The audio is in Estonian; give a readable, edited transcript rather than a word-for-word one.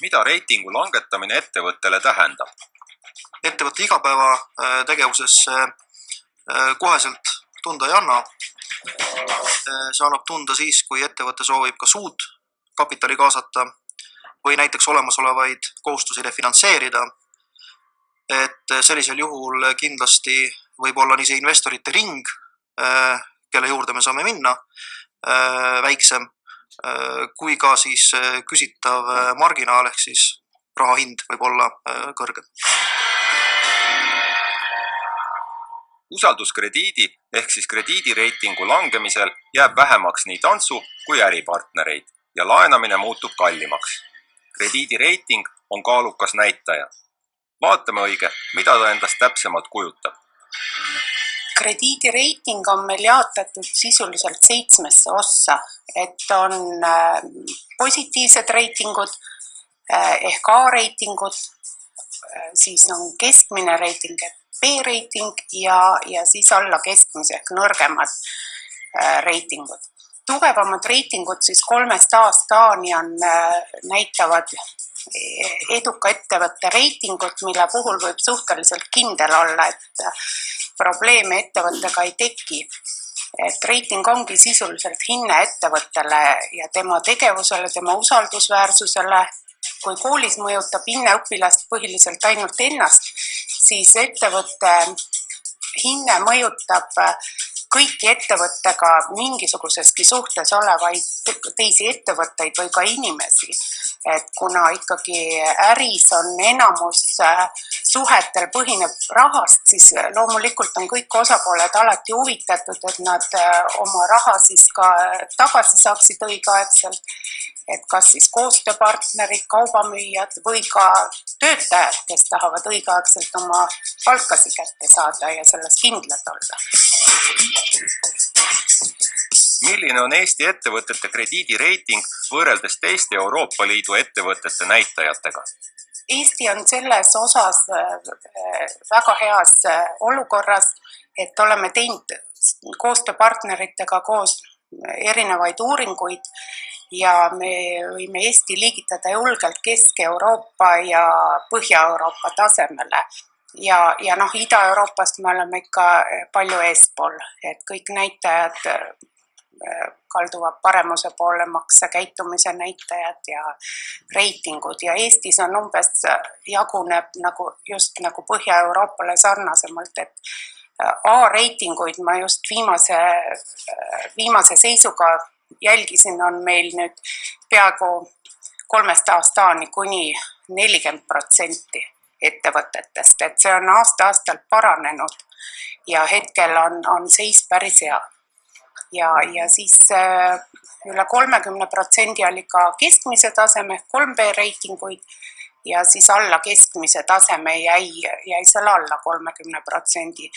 Mida reitingu langetamine ettevõttele tähendab? Ettevõtte igapäeva tegevuses koheselt tunda ei anna. See annab tunda siis, kui ettevõte soovib kas uut kapitali kaasata või näiteks olemasolevaid kohustusi refinantseerida. Et sellisel juhul kindlasti võib olla nii see investorite ring, kelle juurde me saame minna, väiksem, kui ka siis küsitav marginaal ehk siis raha hind võib olla kõrgem. Usalduskrediidi ehk siis krediidireitingu langemisel jääb vähemaks nii tantsu kui äripartnereid ja laenamine muutub kallimaks. Krediidireiting on kaalukas näitaja. Vaatame õige, mida ta endast täpsemalt kujutab. Krediidireiting on meil jaotatud sisuliselt 7 ossa, et on positiivsed reitingud ehk A-reitingud, siis on keskmine reiting B-reiting ja siis alla keskmise ehk nõrgemad reitingud. Tugevamad reitingud siis 3 A-ni näitavad eduka ettevõtte reitingut, mille puhul võib suhteliselt kindel olla, et probleeme ettevõttega ei teki. Et reiting ongi sisuliselt hinne ettevõttele ja tema tegevusele, tema usaldusväärsusele. Kui koolis mõjutab hinne õpilast põhiliselt ainult ennast, siis ettevõtte hinne mõjutab kõiki ettevõttega mingisuguseski suhtes olevaid teisi ettevõtteid või ka inimesi. Et kuna ikkagi äris on enamus suhetel põhineb rahast, siis loomulikult on kõik osapooled alati huvitatud, et nad oma raha siis ka tagasi saaksid õigeaegselt. Et kas siis koostööpartnerid, kaubamüüjad või ka töötajad, kes tahavad õigeaegselt oma palkasi kätte saada ja selles kindlad olla. Milline on Eesti ettevõtete krediidireiting võrreldes teiste Euroopa Liidu ettevõtete näitajatega? Eesti on selles osas väga heas olukorras, et oleme teinud koostööpartneritega koos erinevaid uuringuid ja me võime Eesti liigitada julgelt Kesk-Euroopa ja Põhja-Euroopa tasemele. Ja Ida-Euroopast me oleme ikka palju eespool, et kõik näitajad kalduvad paremuse poole, maksekäitumise näitajad ja reitingud. Ja Eestis on umbes jaguneb just nagu Põhja-Euroopale sarnasemalt, et A-reitinguid ma just viimase seisuga jälgisin, on meil nüüd peaaegu 3 A-ni kuni 40% ettevõtetest, et see on aasta-aastalt paranenud ja hetkel on seis päris hea. Ja siis üle 30% oli ka keskmise taseme 3B-reitinguid ja siis alla keskmise taseme jäi seal alla 30%.